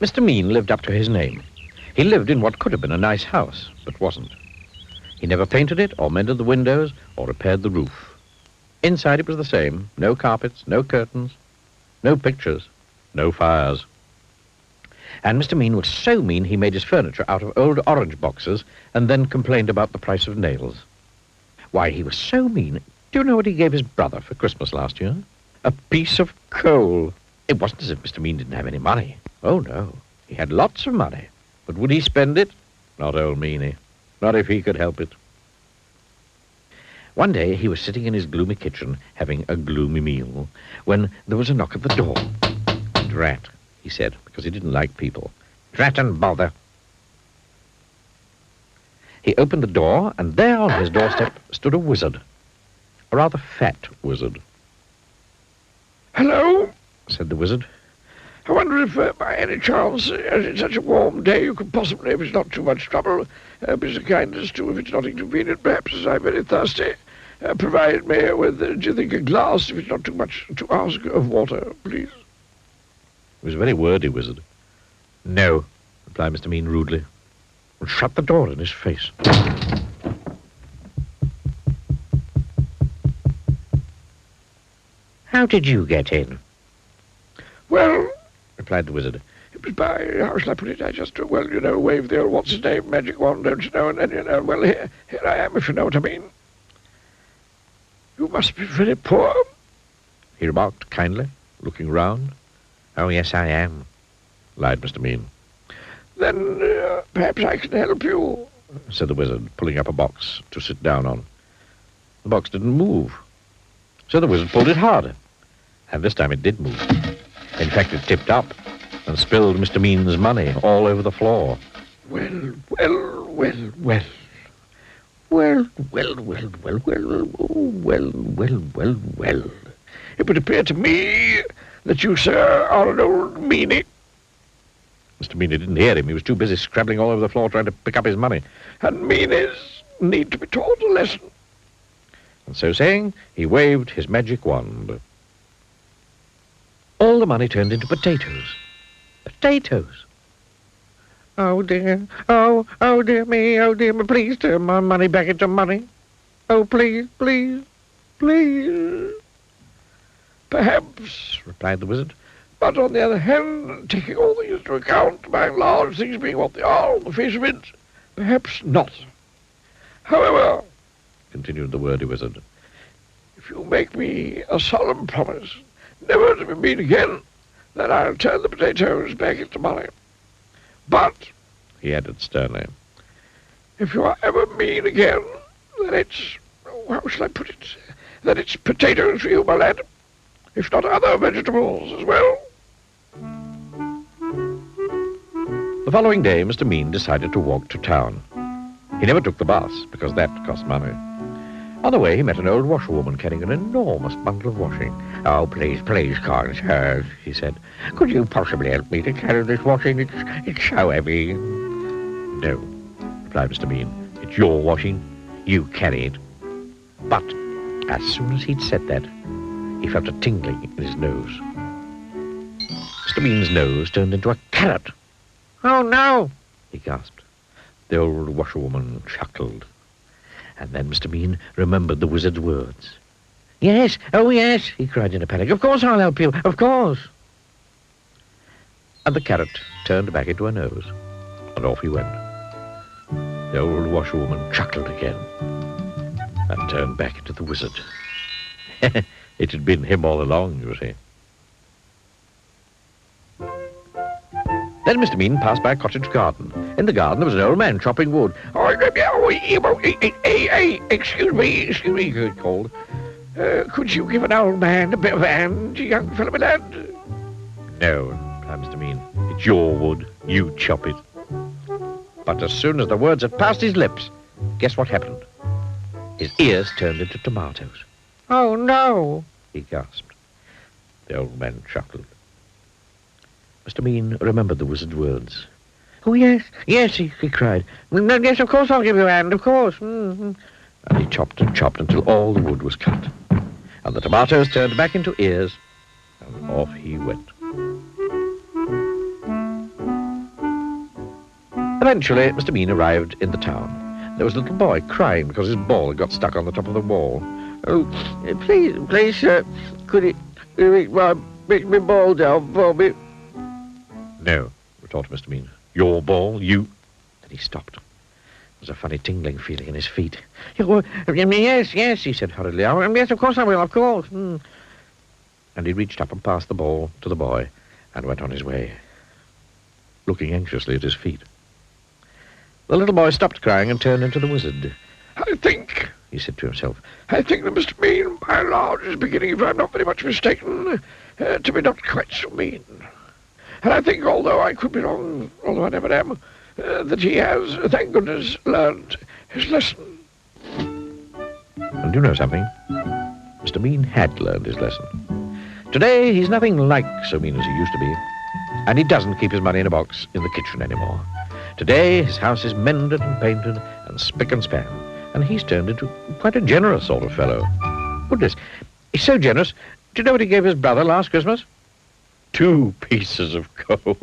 Mr. Mean lived up to his name. He lived in what could have been a nice house, but wasn't. He never painted it, or mended the windows, or repaired the roof. Inside it was the same. No carpets, no curtains, no pictures, no fires. And Mr. Mean was so mean he made his furniture out of old orange boxes and then complained about the price of nails. Why, he was so mean. Do you know what he gave his brother for Christmas last year? A piece of coal. It wasn't as if Mr. Mean didn't have any money. Oh, no. He had lots of money. But would he spend it? Not old Meanie. Not if he could help it. One day he was sitting in his gloomy kitchen having a gloomy meal when there was a knock at the door. Drat, he said, because he didn't like people. Drat and bother. He opened the door, and there on his doorstep stood a wizard. A rather fat wizard. "Hello," said the wizard. "I wonder if, by any chance, as it's such a warm day, you could possibly, if it's not too much trouble, be so kind as to, if it's not inconvenient, perhaps, as I'm very thirsty, provide me with, do you think, a glass, if it's not too much to ask, of water, please?" He was a very wordy wizard. "No," replied Mr. Mean rudely, and shut the door in his face. "How did you get in?" "Well," replied the wizard, "it was by, how shall I put it, I just, well, you know, waved the old what's-his-name magic wand, don't you know, and then, you know, well, here I am, if you know what I mean." "You must be very poor," he remarked kindly, looking round. "Oh, yes, I am," lied Mr. Mean. "Then perhaps I can help you," said the wizard, pulling up a box to sit down on. The box didn't move, so the wizard pulled it harder, and this time it did move. In fact, it tipped up and spilled Mr. Mean's money all over the floor. Well, well, well, well. Well, well, well, well, well, well, well, well, well. It would appear to me that you, sir, are an old meanie. Mr. Meanie didn't hear him. He was too busy scrabbling all over the floor trying to pick up his money. And meanies need to be taught a lesson. And so saying, he waved his magic wand. All the money turned into potatoes. Potatoes. "Oh, dear. Oh, dear me. Oh, dear me. Please turn my money back into money. Oh, please, please, please." "Perhaps," replied the wizard. "But on the other hand, taking all things into account, by and large, things being what they are on the face of it, perhaps not. However," continued the wordy wizard, "if you make me a solemn promise never to be mean again, then I'll turn the potatoes back into money. But," he added sternly, "if you are ever mean again, then it's, how shall I put it, then it's potatoes for you, my lad, if not other vegetables as well." The following day, Mr. Mean decided to walk to town. He never took the bus, because that cost money. On the way, he met an old washerwoman carrying an enormous bundle of washing. "Oh, please, please, kind sir," he said. "Could you possibly help me to carry this washing? It's so heavy." "No," replied Mr. Mean. "It's your washing. You carry it." But as soon as he'd said that, he felt a tingling in his nose. Mr. Mean's nose turned into a carrot. "Oh, no," he gasped. The old washerwoman chuckled. And then Mr. Mean remembered the wizard's words. "Yes, oh yes," he cried in a panic. "Of course I'll help you, of course." And the carrot turned back into her nose, and off he went. The old washerwoman chuckled again, and turned back into the wizard. It had been him all along, you see. Then Mr. Mean passed by a cottage garden. In the garden there was an old man chopping wood. Excuse me, he called. "Could you give an old man a bit of a hand, young fellow, my lad?" "No," replied Mr. Mean. "It's your wood. You chop it." But as soon as the words had passed his lips, guess what happened? His ears turned into tomatoes. "Oh, no," he gasped. The old man chuckled. Mr. Mean remembered the wizard's words. "Oh, yes, yes," he cried. "Yes, of course I'll give you a hand, of course." And he chopped and chopped until all the wood was cut. And the tomatoes turned back into ears, and off he went. Eventually, Mr. Mean arrived in the town. There was a little boy crying because his ball had got stuck on the top of the wall. Oh, please, sir, could you make my ball down for me? No, retorted Mr. Mean. Your ball, you... Then he stopped. There was a funny tingling feeling in his feet. Yes, he said hurriedly. Yes, of course I will, of course. And he reached up and passed the ball to the boy and went on his way, looking anxiously at his feet. The little boy stopped crying and turned into the wizard. I think, he said to himself, I think that Mr. Mean, by and large, is beginning, if I'm not very much mistaken, to be not quite so mean. And I think, although I could be wrong, although I never am, that he has, thank goodness, learned his lesson. And you know something? Mr. Mean had learned his lesson. Today, he's nothing like so mean as he used to be. And he doesn't keep his money in a box in the kitchen anymore. Today, his house is mended and painted and spick and span. And he's turned into quite a generous sort of fellow. Goodness, he's so generous. Do you know what he gave his brother last Christmas? 2 pieces of coal.